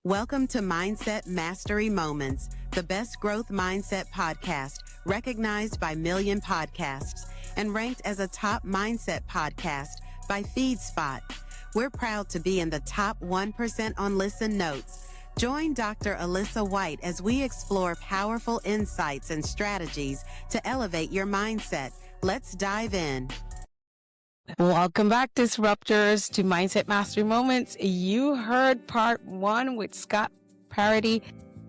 Welcome to Mindset Mastery Moments, the best growth mindset podcast recognized by Million Podcasts and ranked as a top mindset podcast by FeedSpot. We're proud to be in the top 1% on Listen Notes. Join Dr. Alisa Whyte as we explore powerful insights and strategies to elevate your mindset. Let's dive in. Welcome back, Disruptors, to Mindset Mastery Moments. You heard part one with Scott Paradis.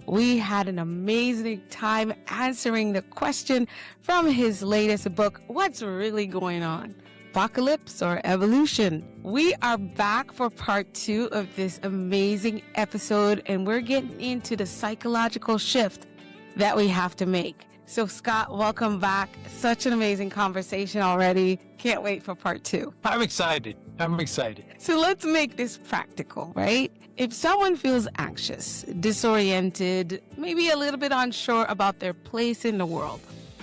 We had an amazing time answering the question from his latest book, What's Really Going On? Apocalypse or Evolution? We are back for part two of this amazing episode, and we're getting into the psychological shift that we have to make. So Scott, welcome back. Such an amazing conversation already. Can't wait for part two. I'm excited. So let's make this practical, right? If someone feels anxious, disoriented, maybe a little bit unsure about their place in the world,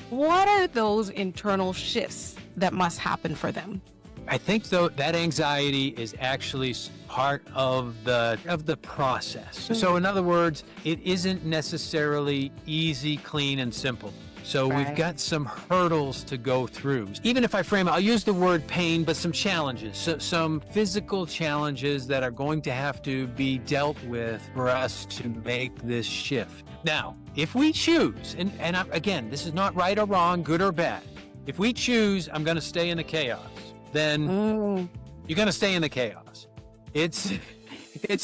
what are those internal shifts that must happen for them? I think though that anxiety is actually part of the process. So in other words, it isn't necessarily easy, clean, and simple. So we've got some hurdles to go through. Even if I frame it, I'll use the word pain, but some challenges, so some physical challenges that are going to have to be dealt with for us to make this shift. Now, if we choose, and again, this is not right or wrong, good or bad. If we choose, I'm going to stay in the chaos, then you're going to stay in the chaos.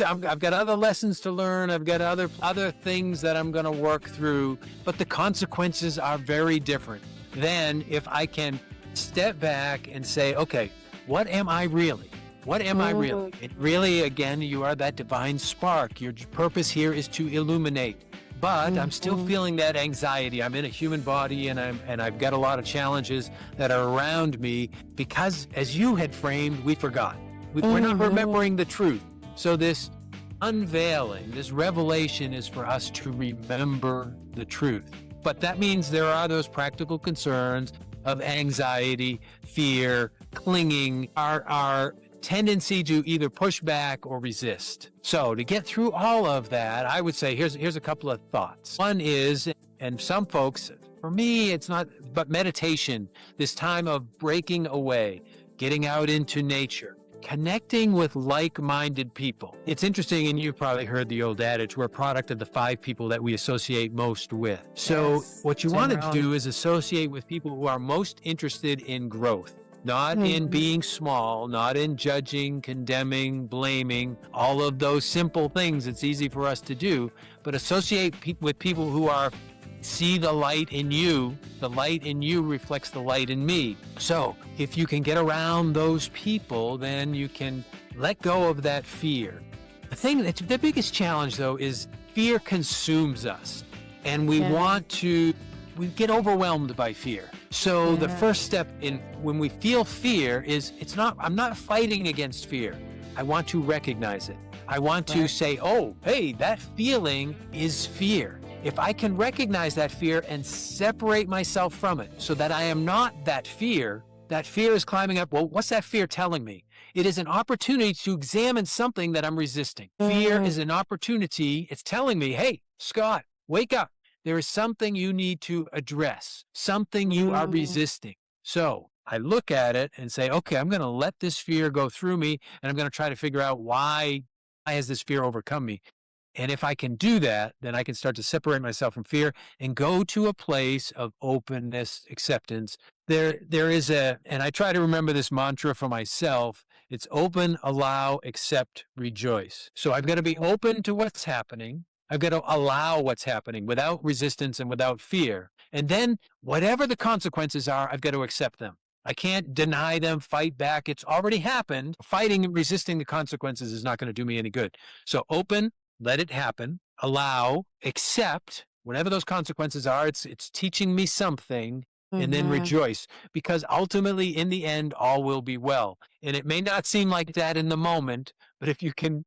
I've got other lessons to learn. I've got other things that I'm going to work through, but the consequences are very different than if I can step back and say, okay, what am I really? What am I really? It really, again, you are that divine spark. Your purpose here is to illuminate. But I'm still feeling that anxiety. I'm in a human body, and I've got a lot of challenges that are around me because, as you had framed, we forgot. We're not remembering the truth. So this unveiling, this revelation is for us to remember the truth. But that means there are those practical concerns of anxiety, fear, clinging, our tendency to either push back or resist. So to get through all of that, I would say here's a couple of thoughts. One is, and some folks, for me, it's not, but meditation, this time of breaking away, getting out into nature, connecting with like-minded people. It's interesting, and you've probably heard the old adage, we're a product of the 5 people that we associate most with. So what you want to do is associate with people who are most interested in growth. Not in being small, not in judging, condemning, blaming, all of those simple things it's easy for us to do, but associate with people who see the light in you. The light in you reflects the light in me. So if you can get around those people, then you can let go of that fear. The biggest challenge, though, is fear consumes us, and we get overwhelmed by fear. So the first step when we feel fear is I'm not fighting against fear. I want to recognize it. I want to say, oh, hey, that feeling is fear. If I can recognize that fear and separate myself from it so that I am not that fear is climbing up. Well, what's that fear telling me? It is an opportunity to examine something that I'm resisting. Fear is an opportunity. It's telling me, hey, Scott, wake up. There is something you need to address, something you are resisting. So I look at it and say, okay, I'm going to let this fear go through me, and I'm going to try to figure out why has this fear overcome me. And if I can do that, then I can start to separate myself from fear and go to a place of openness, acceptance. There is and I try to remember this mantra for myself. It's open, allow, accept, rejoice. So I've got to be open to what's happening. I've got to allow what's happening without resistance and without fear. And then whatever the consequences are, I've got to accept them. I can't deny them, fight back. It's already happened. Fighting and resisting the consequences is not going to do me any good. So open, let it happen, allow, accept, whatever those consequences are, it's teaching me something, and then rejoice. Because ultimately, in the end, all will be well. And it may not seem like that in the moment, but if you can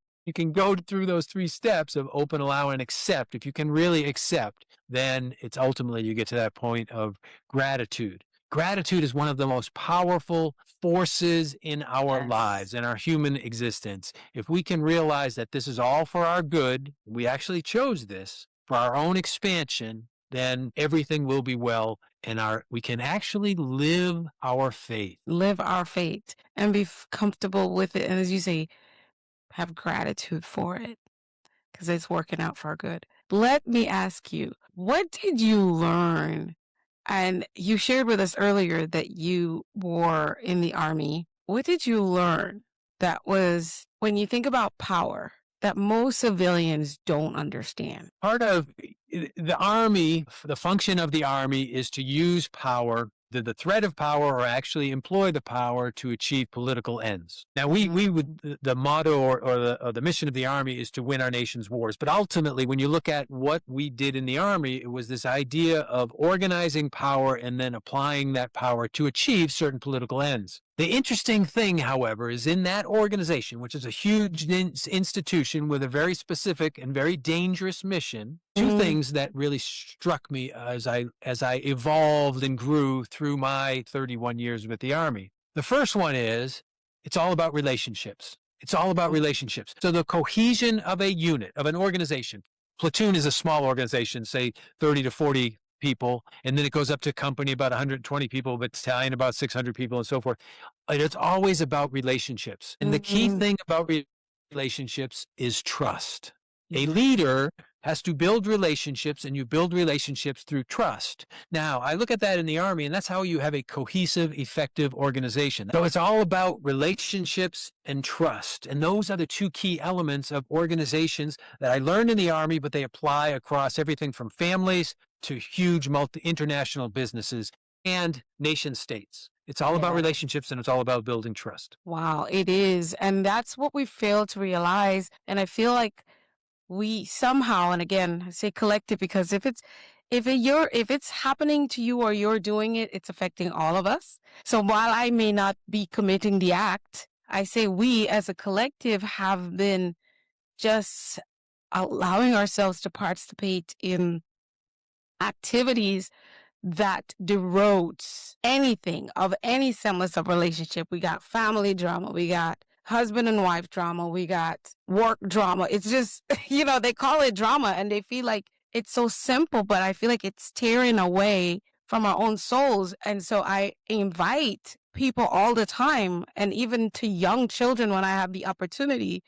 go through those 3 steps of open, allow, and accept. If you can really accept, then it's ultimately you get to that point of gratitude. Gratitude is one of the most powerful forces in our Yes. lives, in our human existence. If we can realize that this is all for our good, we actually chose this for our own expansion, then everything will be well, and we can actually live our faith. Live our faith and be comfortable with it. And as you say, have gratitude for it because it's working out for our good. Let me ask you, what did you learn? And you shared with us earlier that you were in the Army. What did you learn that was, when you think about power, that most civilians don't understand? Part of the Army, the function of the Army is to use power, the threat of power, or actually employ the power to achieve political ends. Now, we would, the motto or the mission of the Army is to win our nation's wars. But ultimately, when you look at what we did in the Army, it was this idea of organizing power and then applying that power to achieve certain political ends. The interesting thing, however, is in that organization, which is a huge institution with a very specific and very dangerous mission, two things that really struck me as I evolved and grew through my 31 years with the Army. The first one is it's all about relationships. It's all about relationships. So the cohesion of a unit, of an organization, platoon is a small organization, say 30 to 40 people, and then it goes up to company about 120 people, battalion about 600 people, and so forth. And it's always about relationships. And the key thing about relationships is trust. A leader has to build relationships, and you build relationships through trust. Now, I look at that in the Army, and that's how you have a cohesive, effective organization. So it's all about relationships and trust. And those are the two key elements of organizations that I learned in the Army, but they apply across everything from families to huge international businesses and nation states. It's all about relationships, and it's all about building trust. Wow, it is. And that's what we fail to realize. And I feel like we somehow, and again, I say collective because if it's happening to you or you're doing it, it's affecting all of us. So while I may not be committing the act, I say we as a collective have been just allowing ourselves to participate in activities that derodes anything of any semblance of relationship. We got family drama, we got husband and wife drama, we got work drama. It's just, they call it drama and they feel like it's so simple, but I feel like it's tearing away from our own souls. And so I invite people all the time, and even to young children when I have the opportunity.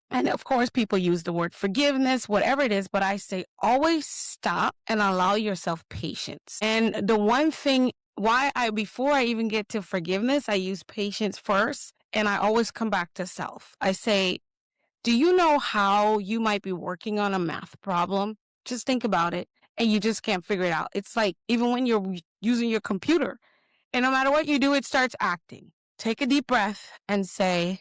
And of course, people use the word forgiveness, whatever it is, but I say always stop and allow yourself patience. And the one thing before I even get to forgiveness, I use patience first, and I always come back to self. I say, do you know how you might be working on a math problem? Just think about it, and you just can't figure it out. It's like even when you're using your computer, and no matter what you do, it starts acting. Take a deep breath and say,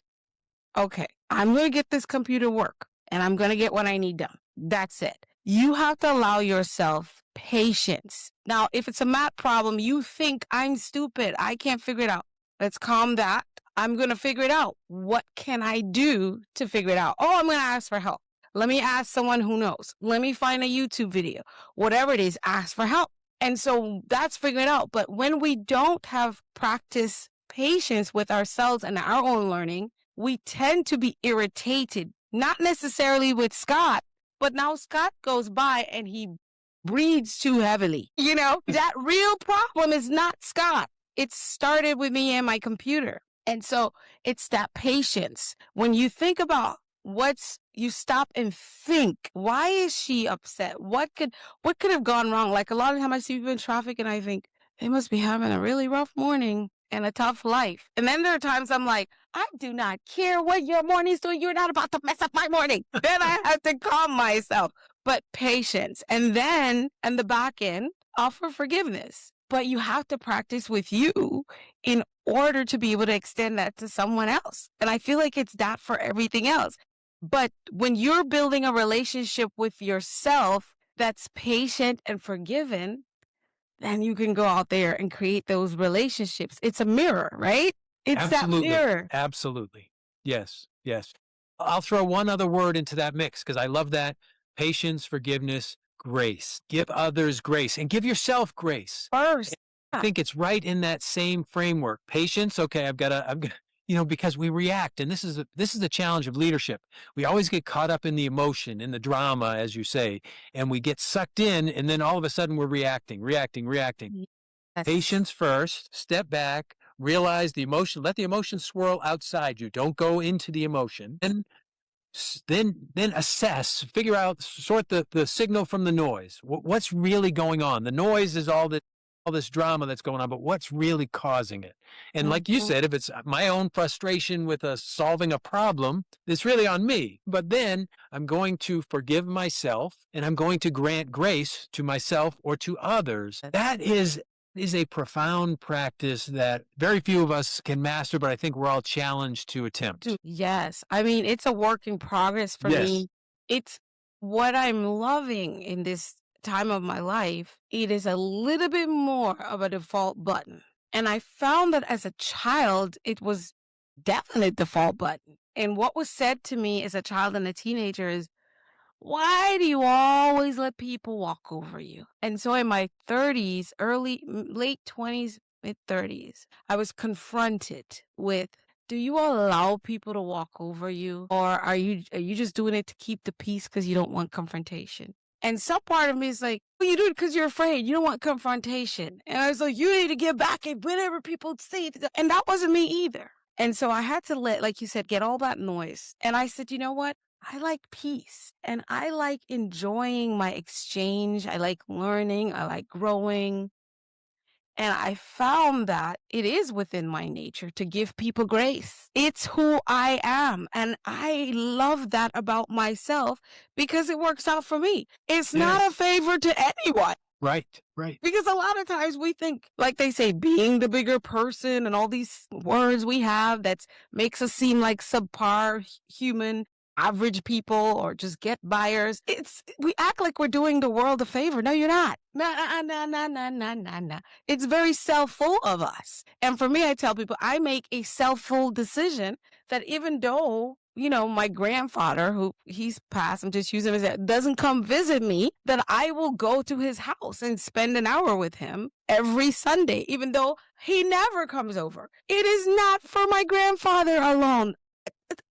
okay, I'm going to get this computer work and I'm going to get what I need done. That's it. You have to allow yourself patience. Now, if it's a math problem, you think I'm stupid, I can't figure it out. Let's calm that. I'm going to figure it out. What can I do to figure it out? Oh, I'm going to ask for help. Let me ask someone who knows. Let me find a YouTube video. Whatever it is, ask for help. And so that's figuring it out. But when we don't have practice patience with ourselves and our own learning, we tend to be irritated, not necessarily with Scott, but now Scott goes by and he breathes too heavily. That real problem is not Scott. It started with me and my computer. And so it's that patience. When you think about you stop and think, why is she upset? What could have gone wrong? Like a lot of time I see people in traffic and I think they must be having a really rough morning and a tough life. And then there are times I'm like, I do not care what your morning's doing. You're not about to mess up my morning. Then I have to calm myself. But patience. And then, and the back end, offer forgiveness. But you have to practice with you in order to be able to extend that to someone else. And I feel like it's that for everything else. But when you're building a relationship with yourself that's patient and forgiven, then you can go out there and create those relationships. It's a mirror, right? It's Absolutely. that mirror. Absolutely. Yes. Yes. I'll throw one other word into that mix because I love that. Patience, forgiveness, grace. Give others grace and give yourself grace. First. think it's right in that same framework. Patience. Okay. I've got, because we react, and this is the challenge of leadership. We always get caught up in the emotion, in the drama, as you say, and we get sucked in, and then all of a sudden we're reacting. Yes. Patience first, step back, realize the emotion, let the emotion swirl outside you. Don't go into the emotion. And then assess, figure out, sort the signal from the noise. What's really going on? The noise is all this drama that's going on, but what's really causing it? And like you Mhm. said, if it's my own frustration with solving a problem, it's really on me. But then I'm going to forgive myself, and I'm going to grant grace to myself or to others. That is a profound practice that very few of us can master, but I think we're all challenged to attempt. Yes. I mean, it's a work in progress for Yes. me. It's what I'm loving in this time of my life. It is a little bit more of a default button. And I found that as a child, it was definitely default button. And what was said to me as a child and a teenager is, why do you always let people walk over you? And so in my 30s, late 20s, mid 30s, I was confronted with, do you allow people to walk over you, or are you just doing it to keep the peace because you don't want confrontation? And some part of me is like, well, you do it because you're afraid. You don't want confrontation. And I was like, you need to get back at whatever people say. And that wasn't me either. And so I had to let, like you said, get all that noise. And I said, you know what? I like peace and I like enjoying my exchange. I like learning. I like growing. And I found that it is within my nature to give people grace. It's who I am. And I love that about myself because it works out for me. It's not a Yes. favor to anyone. Right. Right. Because a lot of times we think, like they say, being the bigger person and all these words we have that makes us seem like subpar human, average people, or just get buyers. We act like we're doing the world a favor. No, you're not. Nah. It's very self-full of us. And for me, I tell people I make a self-full decision that even though my grandfather, who he's passed, I'm just using him as doesn't come visit me, that I will go to his house and spend an hour with him every Sunday, even though he never comes over. It is not for my grandfather alone.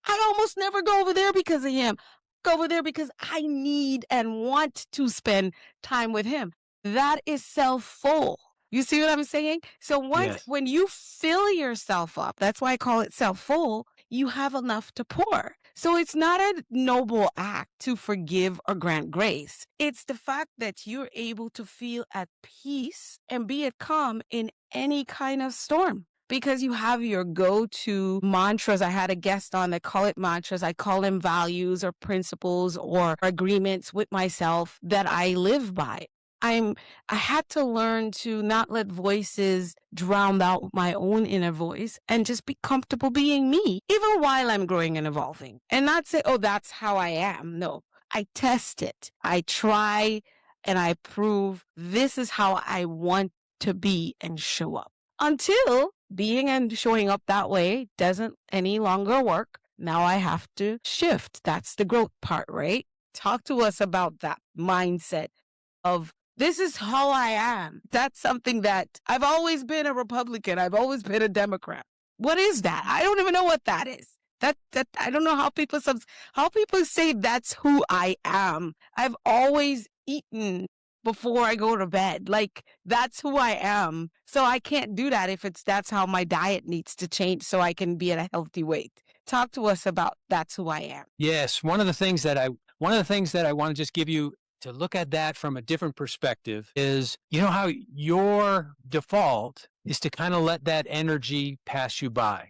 I almost never go over there because of him. Go over there because I need and want to spend time with him. That is self-full. You see what I'm saying? So Yes. when you fill yourself up, that's why I call it self-full, you have enough to pour. So it's not a noble act to forgive or grant grace. It's the fact that you're able to feel at peace and be at calm in any kind of storm. Because you have your go-to mantras. I had a guest on that call it mantras. I call them values or principles or agreements with myself that I live by. I had to learn to not let voices drown out my own inner voice and just be comfortable being me, even while I'm growing and evolving. And not say, oh, that's how I am. No, I test it. I try and I prove this is how I want to be and show up. Until being and showing up that way doesn't any longer work. Now I have to shift. That's the growth part, right? Talk to us about that mindset of this is how I am. That's something that I've always been a Republican. I've always been a Democrat. What is that? I don't even know what that is. That I don't know how people say that's who I am. I've always eaten before I go to bed. Like that's who I am. So I can't do that if that's how my diet needs to change so I can be at a healthy weight. Talk to us about that's who I am. Yes. One of the things that I want to just give you to look at that from a different perspective is, how your default is to kind of let that energy pass you by.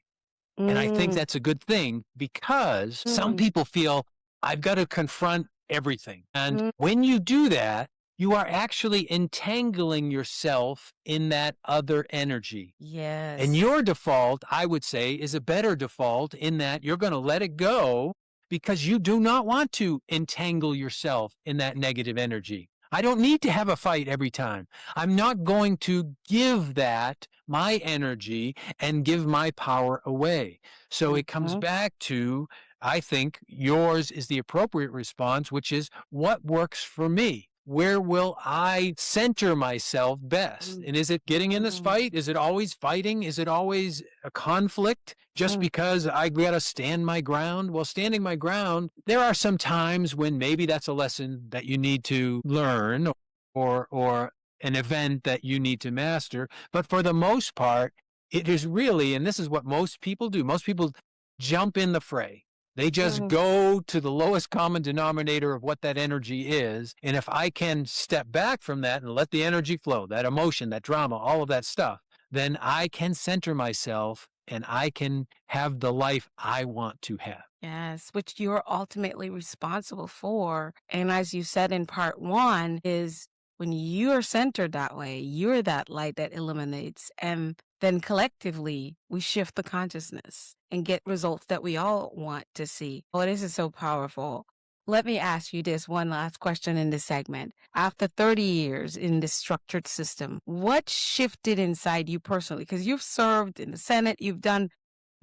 And I think Mm, that's a good thing because some people feel I've got to confront everything. And mm, when you do that, you are actually entangling yourself in that other energy. And yes. your default, I would say, is a better default in that you're going to let it go because you do not want to entangle yourself in that negative energy. I don't need to have a fight every time. I'm not going to give that my energy and give my power away. So it comes Mhm. back to, I think yours is the appropriate response, which is what works for me. where will I center myself best? And is it getting in this fight? Is it always fighting? Is it always a conflict just because I got to stand my ground? Well, standing my ground, there are some times when maybe that's a lesson that you need to learn or an event that you need to master. But for the most part, it is really, and this is what most people do. Most people jump in the fray. They just go to the lowest common denominator of what that energy is. And if I can step back from that and let the energy flow, that emotion, that drama, all of that stuff, then I can center myself and I can have the life I want to have. Yes, which you're ultimately responsible for. And as you said in part one, is when you're centered that way, you're that light that illuminates. And then collectively, we shift the consciousness and get results that we all want to see. Oh, this is so powerful. Let me ask you this one last question in this segment. After 30 years in this structured system, what shifted inside you personally? Because you've served in the Senate, you've been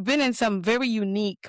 in some very unique,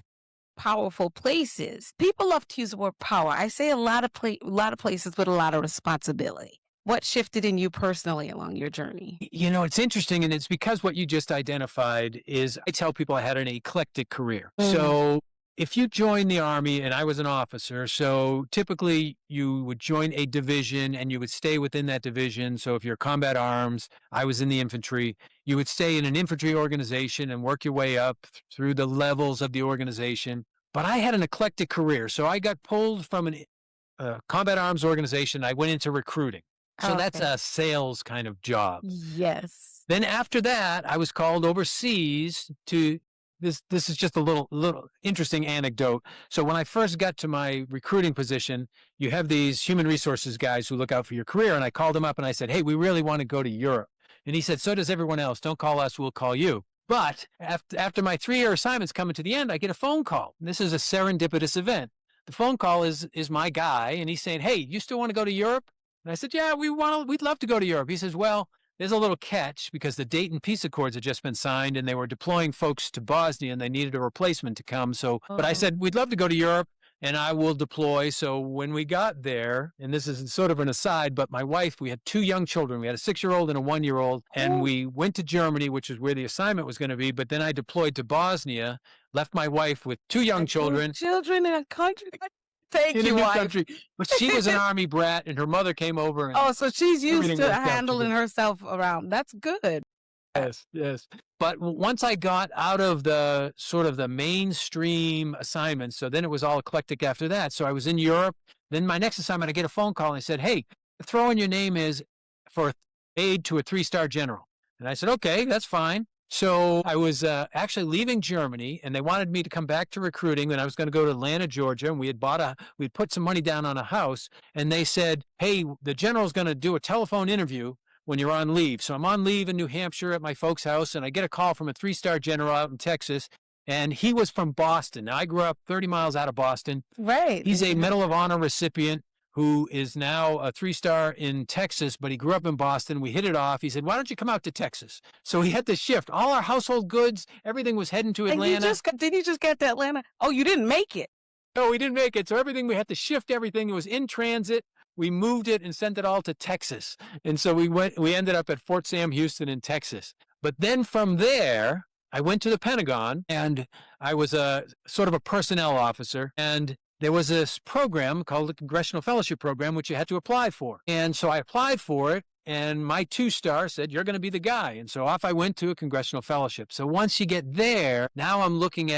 powerful places. People love to use the word power. I say a lot of places with a lot of responsibility. What shifted in you personally along your journey? You know, it's interesting, and it's because what you just identified is I tell people I had an eclectic career. So if you join the Army, and I was an officer, so typically you would join a division and you would stay within that division. So if you're combat arms, I was in the infantry, you would stay in an infantry organization and work your way up through the levels of the organization. But I had an eclectic career. So I got pulled from a combat arms organization. I went into recruiting. So that's a sales kind of job. Yes. Then after that, I was called overseas to this is just a little interesting anecdote. So when I first got to my recruiting position, you have these human resources guys who look out for your career. And I called him up and I said, hey, we really want to go to Europe. And he said, so does everyone else. Don't call us, we'll call you. But after my 3-year assignment's coming to the end, I get a phone call. This is a serendipitous event. The phone call is my guy, and he's saying, hey, you still want to go to Europe? And I said, yeah, we'd love to go to Europe. He says, well, there's a little catch because the Dayton Peace Accords had just been signed and they were deploying folks to Bosnia and they needed a replacement to come. So, but I said, we'd love to go to Europe and I will deploy. So when we got there, and this is sort of an aside, but my wife, we had 2 young children. We had a 6-year-old and a 1-year-old, and we went to Germany, which is where the assignment was going to be. But then I deployed to Bosnia, left my wife with 2 young children. Children in a country. Thank in you, a new wife. country. But she was an Army brat, and her mother came over. And so she's used everything to worked out handling good. herself around. That's good. Yes. But once I got out of the sort of the mainstream assignments, so then it was all eclectic after that. So I was in Europe. Then my next assignment, I get a phone call and they said, hey, throw in your name is for aide to a 3-star general. And I said, okay, that's fine. So I was actually leaving Germany, and they wanted me to come back to recruiting. And I was going to go to Atlanta, Georgia, and we'd put some money down on a house. And they said, hey, the general's going to do a telephone interview when you're on leave. So I'm on leave in New Hampshire at my folks' house, and I get a call from a 3-star general out in Texas, and he was from Boston. Now, I grew up 30 miles out of Boston. Right. He's a Medal of Honor recipient who is now a 3-star in Texas, but he grew up in Boston. We hit it off. He said, why don't you come out to Texas? So he had to shift. All our household goods, everything was heading to Atlanta. And did you just get to Atlanta? Oh, you didn't make it. No, we didn't make it. So we had to shift everything. It was in transit. We moved it and sent it all to Texas. And so we ended up at Fort Sam Houston in Texas. But then from there, I went to the Pentagon, and I was a sort of a personnel officer. And there was this program called the Congressional Fellowship Program, which you had to apply for. And so I applied for it, and my 2-star said, you're going to be the guy. And so off I went to a Congressional Fellowship. So once you get there, now I'm looking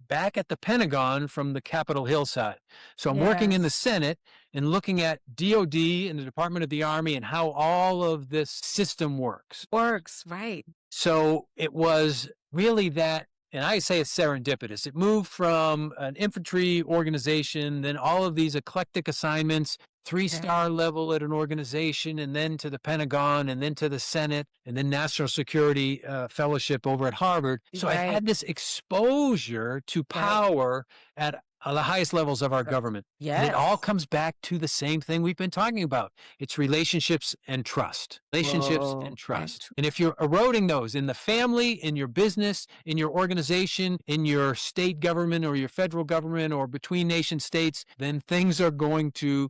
back at the Pentagon from the Capitol Hill side. So I'm working in the Senate and looking at DOD and the Department of the Army and how all of this system works. Right. So it was really that, and I say it's serendipitous. It moved from an infantry organization, then all of these eclectic assignments, 3-star level at an organization, and then to the Pentagon, and then to the Senate, and then National Security Fellowship over at Harvard. So I had this exposure to power at the highest levels of our government. Yes. And it all comes back to the same thing we've been talking about. It's relationships and trust. And trust. And if you're eroding those in the family, in your business, in your organization, in your state government or your federal government or between nation states, then things are going to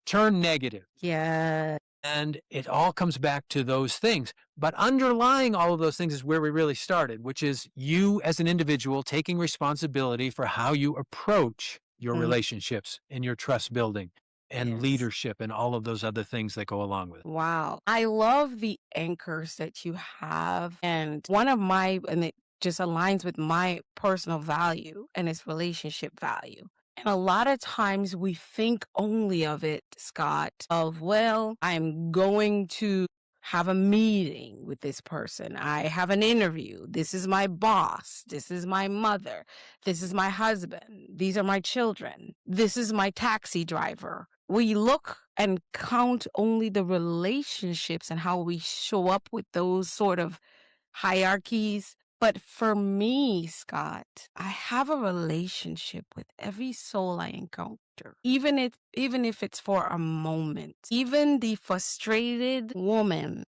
turn negative. Yeah. And it all comes back to those things. But underlying all of those things is where we really started, which is you as an individual taking responsibility for how you approach your Mm, relationships and your trust building and yes. leadership and all of those other things that go along with it. Wow. I love the anchors that you have. And and it just aligns with my personal value and its relationship value. And a lot of times we think only of it, Scott, of, well, I'm going to have a meeting with this person. I have an interview. This is my boss. This is my mother. This is my husband. These are my children. This is my taxi driver. We look and count only the relationships and how we show up with those sort of hierarchies. But for me, Scott, I have a relationship with every soul I encounter, even if it's for a moment. Even the frustrated woman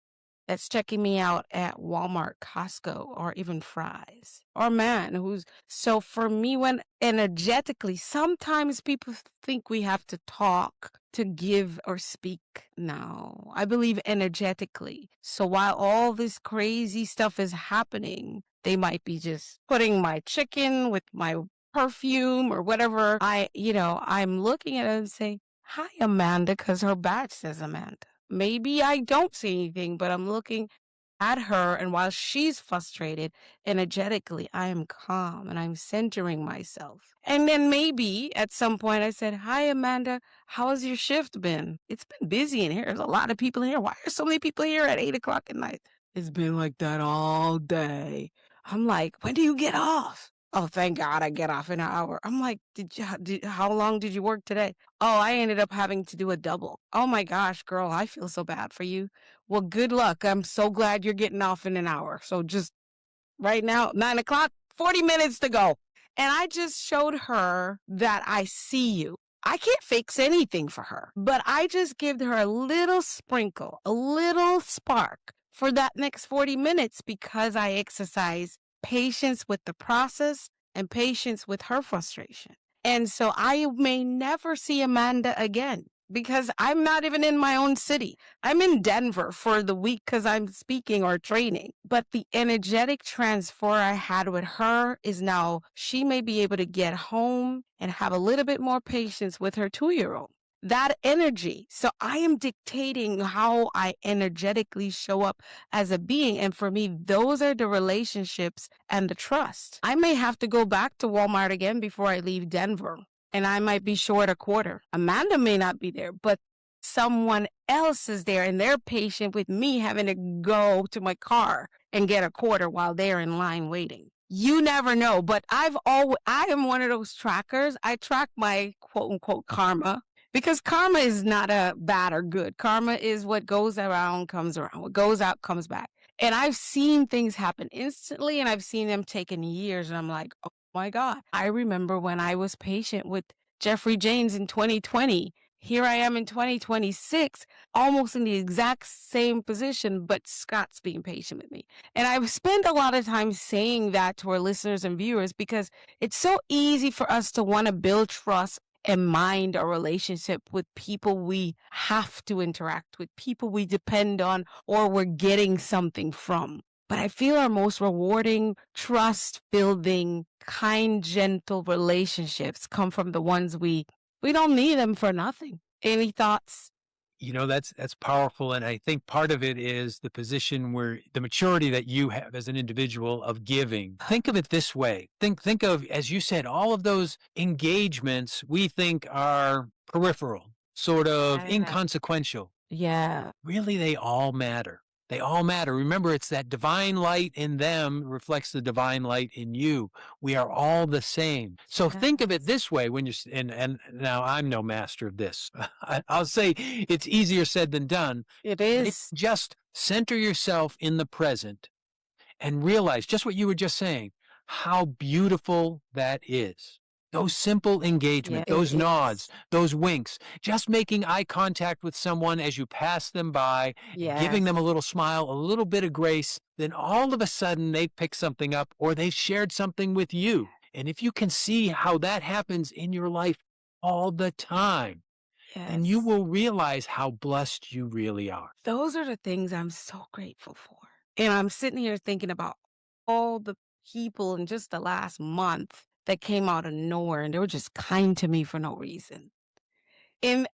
that's checking me out at Walmart, Costco, or even Fry's, or man who's so for me, when energetically, sometimes people think we have to talk to give or speak. No, I believe energetically. So while all this crazy stuff is happening, they might be just putting my chicken with my perfume or whatever. I'm looking at it and saying, hi, Amanda, because her badge says Amanda. Maybe I don't see anything, but I'm looking at her, and while she's frustrated, energetically, I am calm and I'm centering myself. And then maybe at some point I said, hi, Amanda, how has your shift been? It's been busy in here. There's a lot of people in here. Why are so many people here at 8 o'clock at night? It's been like that all day. I'm like, when do you get off? Oh, thank God I get off in an hour. I'm like, how long did you work today? Oh, I ended up having to do a double. Oh my gosh, girl, I feel so bad for you. Well, good luck. I'm so glad you're getting off in an hour. So just right now, 9 o'clock, 40 minutes to go. And I just showed her that I see you. I can't fix anything for her, but I just give her a little sprinkle, a little spark for that next 40 minutes because I exercise patience with the process and patience with her frustration. And so I may never see Amanda again because I'm not even in my own city. I'm in Denver for the week because I'm speaking or training. But the energetic transfer I had with her is now she may be able to get home and have a little bit more patience with her 2-year-old. That energy. So I am dictating how I energetically show up as a being. And for me, those are the relationships and the trust. I may have to go back to Walmart again before I leave Denver. And I might be short a quarter. Amanda may not be there, but someone else is there and they're patient with me having to go to my car and get a quarter while they're in line waiting. You never know, but I am one of those trackers. I track my quote unquote karma because karma is not a bad or good. Karma is what goes around, comes around. What goes out, comes back. And I've seen things happen instantly and I've seen them taking years. And I'm like, oh my God. I remember when I was patient with Jeffrey James in 2020. Here I am in 2026, almost in the exact same position, but Scott's being patient with me. And I've spent a lot of time saying that to our listeners and viewers because it's so easy for us to want to build trust and mind our relationship with people we have to interact with, people we depend on, or we're getting something from. But I feel our most rewarding, trust building, kind, gentle relationships come from the ones we don't need them for nothing. Any thoughts? That's powerful. And I think part of it is the position where the maturity that you have as an individual of giving. Think of it this way. Think of, as you said, all of those engagements we think are peripheral, sort of Yeah. inconsequential. Yeah. Really, they all matter. They all matter. Remember, it's that divine light in them reflects the divine light in you. We are all the same. So think of it this way when and now I'm no master of this. I'll say it's easier said than done. It But is. just center yourself in the present and realize just what you were just saying, how beautiful that is. Those simple engagement, Yeah, it those nods, is. those winks, just making eye contact with someone as you pass them by, giving them a Yes. little smile, a little bit of grace, then all of a sudden they pick something up or they've shared something with you. And if you can see how that happens in your life all the time, and you Yes. will realize how blessed you really are. Those are the things I'm so grateful for. And I'm sitting here thinking about all the people in just the last month that came out of nowhere and they were just kind to me for no reason. And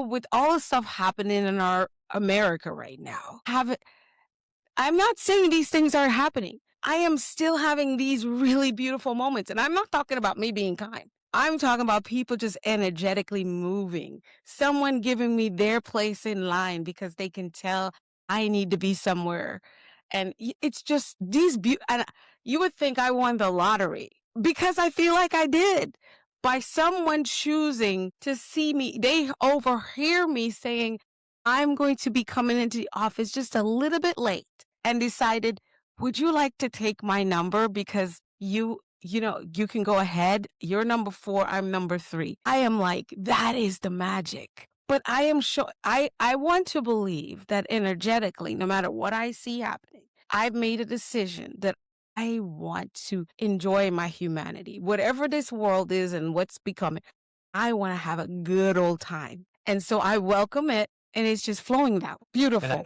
with all the stuff happening in our America right now, I'm not saying these things aren't happening. I am still having these really beautiful moments. And I'm not talking about me being kind. I'm talking about people just energetically moving. Someone giving me their place in line because they can tell I need to be somewhere. And it's just and you would think I won the lottery because I feel like I did. By someone choosing to see me, they overhear me saying, I'm going to be coming into the office just a little bit late and decided, would you like to take my number because you can go ahead. You're number 4, I'm number 3. I am like, that is the magic. But I am sure I want to believe that energetically, no matter what I see happening, I've made a decision that I want to enjoy my humanity. Whatever this world is and what's becoming, I want to have a good old time. And so I welcome it and it's just flowing now. And I Beautiful.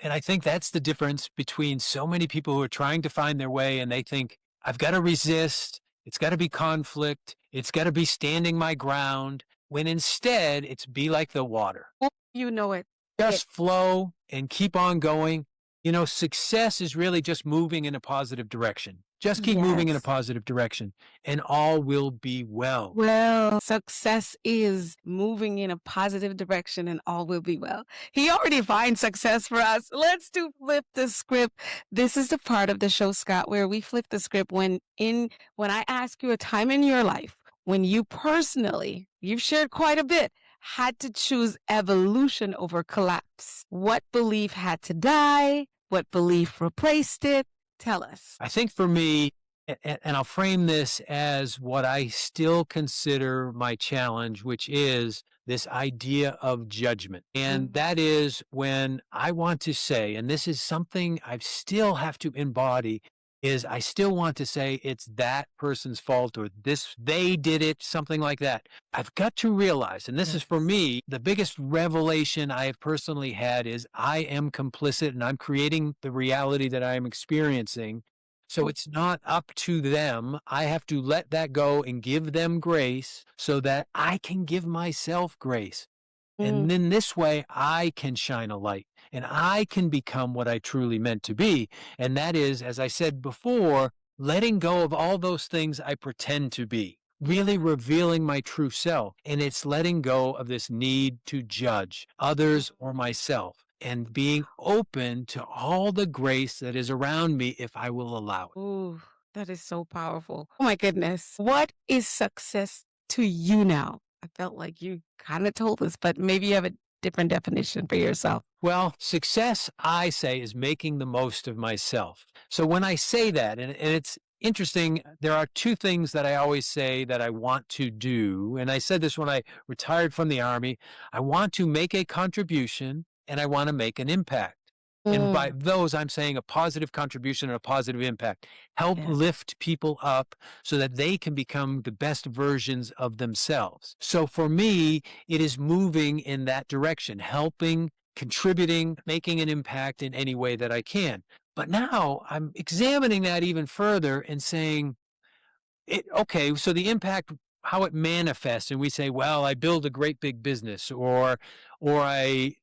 and I think that's the difference between so many people who are trying to find their way and they think, I've got to resist. It's got to be conflict. It's got to be standing my ground. When instead, it's be like the water. You know it. Just flow and keep on going. Success is really just moving in a positive direction. Just keep moving in a Yes. positive direction and all will be well. Well, success is moving in a positive direction and all will be well. He already defined success for us. Let's do flip the script. This is the part of the show, Scott, where we flip the script when I ask you a time in your life when you personally, you've shared quite a bit, had to choose evolution over collapse. What belief had to die? What belief replaced it? Tell us. I think for me, and I'll frame this as what I still consider my challenge, which is this idea of judgment. And that is when I want to say, and this is something I still have to embody, is I still want to say it's that person's fault or they did it, something like that. I've got to realize, and this is for me, the biggest revelation I have personally had is I am complicit and I'm creating the reality that I am experiencing. So it's not up to them. I have to let that go and give them grace so that I can give myself grace. Mm. And then this way I can shine a light and I can become what I truly meant to be. And that is, as I said before, letting go of all those things I pretend to be, really revealing my true self. And it's letting go of this need to judge others or myself and being open to all the grace that is around me if I will allow it. Ooh, that is so powerful. Oh my goodness. What is success to you now? I felt like you kind of told us, but maybe you have a different definition for yourself. Well, success, I say, is making the most of myself. So when I say that, and it's interesting, there are 2 things that I always say that I want to do. And I said this when I retired from the Army. I want to make a contribution and I want to make an impact. And by those, I'm saying a positive contribution and a positive impact. Help Yes. lift people up so that they can become the best versions of themselves. So for me, it is moving in that direction, helping, contributing, making an impact in any way that I can. But now I'm examining that even further and saying, okay, so the impact, how it manifests, and we say, well, I build a great big business, or I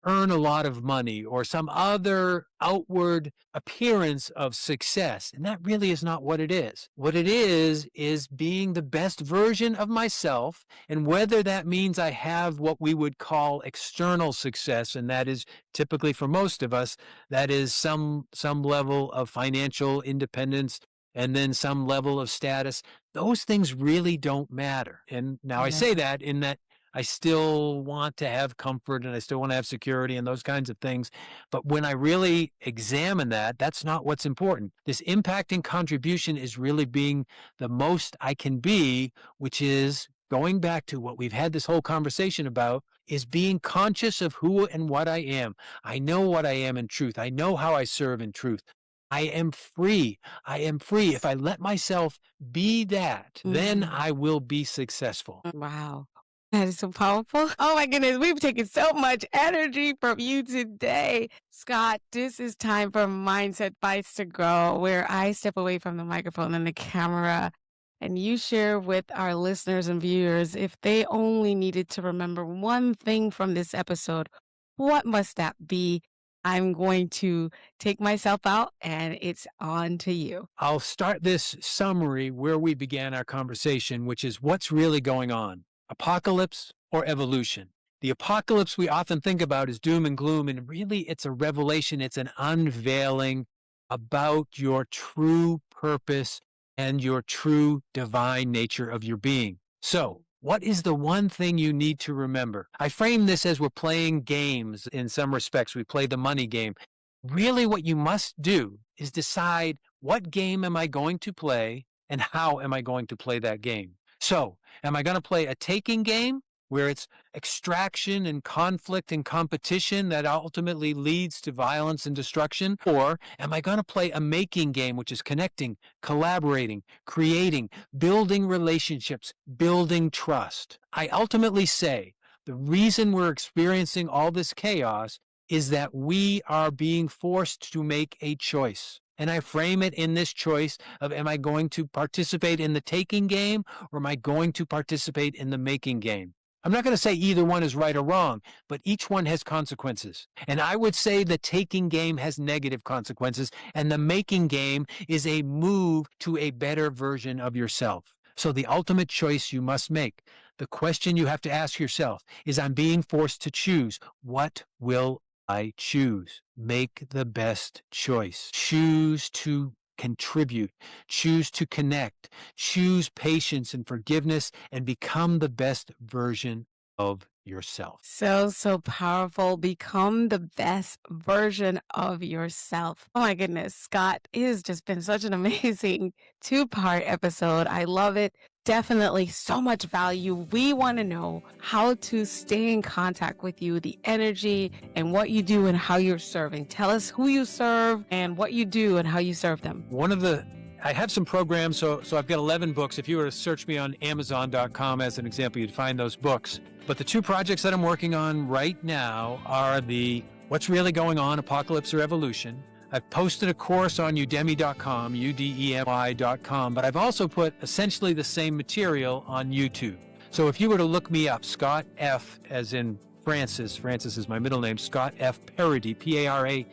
earn a lot of money, or some other outward appearance of success. And that really is not what it is. What it is being the best version of myself. And whether that means I have what we would call external success, and that is typically for most of us, that is some level of financial independence and then some level of status, those things really don't matter. And now I say that in that I still want to have comfort and I still want to have security and those kinds of things. But when I really examine that, that's not what's important. This impact and contribution is really being the most I can be, which is going back to what we've had this whole conversation about, is being conscious of who and what I am. I know what I am in truth. I know how I serve in truth. I am free. I am free. If I let myself be that, then I will be successful. Wow. That is so powerful. Oh my goodness, we've taken so much energy from you today. Scott, this is time for Mindset Bites to Grow, where I step away from the microphone and the camera and you share with our listeners and viewers if they only needed to remember one thing from this episode, what must that be? I'm going to take myself out and it's on to you. I'll start this summary where we began our conversation, which is what's really going on, apocalypse or evolution. The apocalypse we often think about is doom and gloom, and really it's a revelation, it's an unveiling about your true purpose and your true divine nature of your being. So, what is the one thing you need to remember? I frame this as we're playing games in some respects. We play the money game. Really, what you must do is decide what game am I going to play and how am I going to play that game. So, am I going to play a taking game where it's extraction and conflict and competition that ultimately leads to violence and destruction? Or am I going to play a making game, which is connecting, collaborating, creating, building relationships, building trust? I ultimately say the reason we're experiencing all this chaos is that we are being forced to make a choice. And I frame it in this choice of, am I going to participate in the taking game or am I going to participate in the making game? I'm not going to say either one is right or wrong, but each one has consequences. And I would say the taking game has negative consequences, and the making game is a move to a better version of yourself. So the ultimate choice you must make, the question you have to ask yourself is, I'm being forced to choose. What will I choose? Make the best choice. Choose to contribute, choose to connect, choose patience and forgiveness, and become the best version of yourself. So powerful. Become the best version of yourself. Oh my goodness, Scott, it has just been such an amazing two-part episode. I love it. Definitely so much value. We want to know how to stay in contact with you, the energy and what you do and how you're serving. Tell us who you serve and what you do and how you serve them. I have some programs, so I've got 11 books. If you were to search me on Amazon.com as an example, you'd find those books. But the two projects that I'm working on right now are the What's Really Going On, Apocalypse or Evolution. I've posted a course on udemy.com, udemy.com, but I've also put essentially the same material on YouTube. So if you were to look me up, Scott F, as in Francis is my middle name, Scott F. Paradis, Paradis,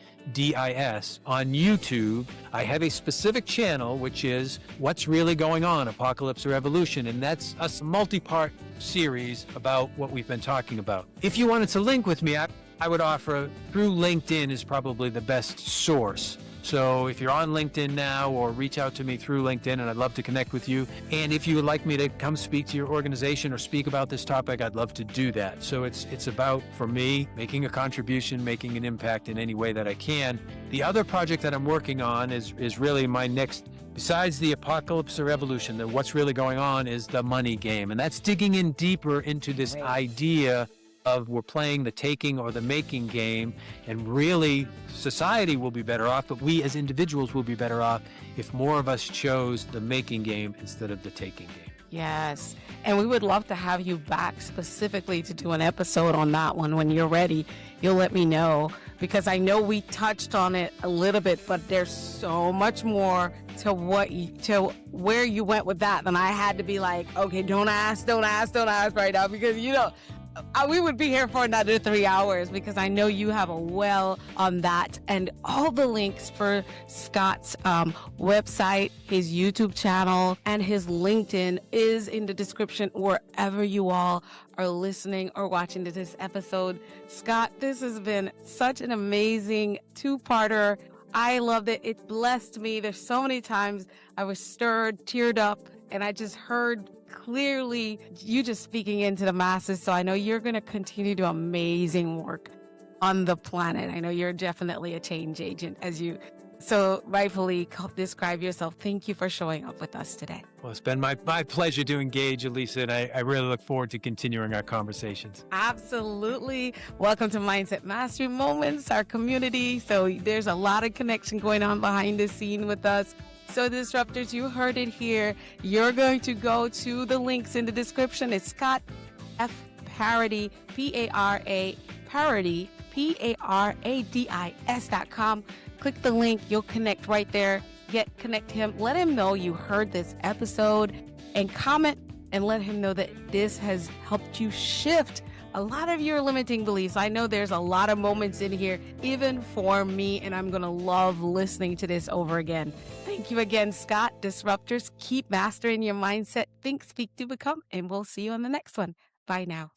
on YouTube, I have a specific channel, which is What's Really Going On, Apocalypse or Evolution, and that's a multi-part series about what we've been talking about. If you wanted to link with me, I would offer through LinkedIn is probably the best source. So if you're on LinkedIn now, or reach out to me through LinkedIn, and I'd love to connect with you. And if you would like me to come speak to your organization or speak about this topic, I'd love to do that. So it's about, for me, making a contribution, making an impact in any way that I can. The other project that I'm working on is really my next, besides the apocalypse or evolution, the what's really going on is the money game. And that's digging in deeper into this idea of we're playing the taking or the making game, and really society will be better off, but we as individuals will be better off if more of us chose the making game instead of the taking game. Yes. And we would love to have you back specifically to do an episode on that one. When you're ready, you'll let me know, because I know we touched on it a little bit, but there's so much more to where you went with that. And I had to be like, okay, don't ask right now, because we would be here for another 3 hours, because I know you have a well on that. And all the links for Scott's website, his YouTube channel, and his LinkedIn is in the description wherever you all are listening or watching to this episode. Scott, this has been such an amazing two-parter. I loved it. It blessed me. There's so many times I was stirred, teared up, and I just heard clearly you just speaking into the masses. So I know you're going to continue to do amazing work on the planet. I know you're definitely a change agent, as you so rightfully describe yourself. Thank you for showing up with us today. Well, it's been my pleasure to engage, Alisa, and I really look forward to continuing our conversations. Absolutely. Welcome to Mindset Mastery Moments, our community. So there's a lot of connection going on behind the scene with us. So disruptors, you heard it here. You're going to go to the links in the description. It's Scott Parady, Parady, Paradis.com. Click the link. You'll connect right there. Connect him. Let him know you heard this episode and comment and let him know that this has helped you shift a lot of your limiting beliefs. I know there's a lot of moments in here, even for me, and I'm going to love listening to this over again. Thank you again, Scott. Disruptors, keep mastering your mindset. Think, speak, do, become, and we'll see you on the next one. Bye now.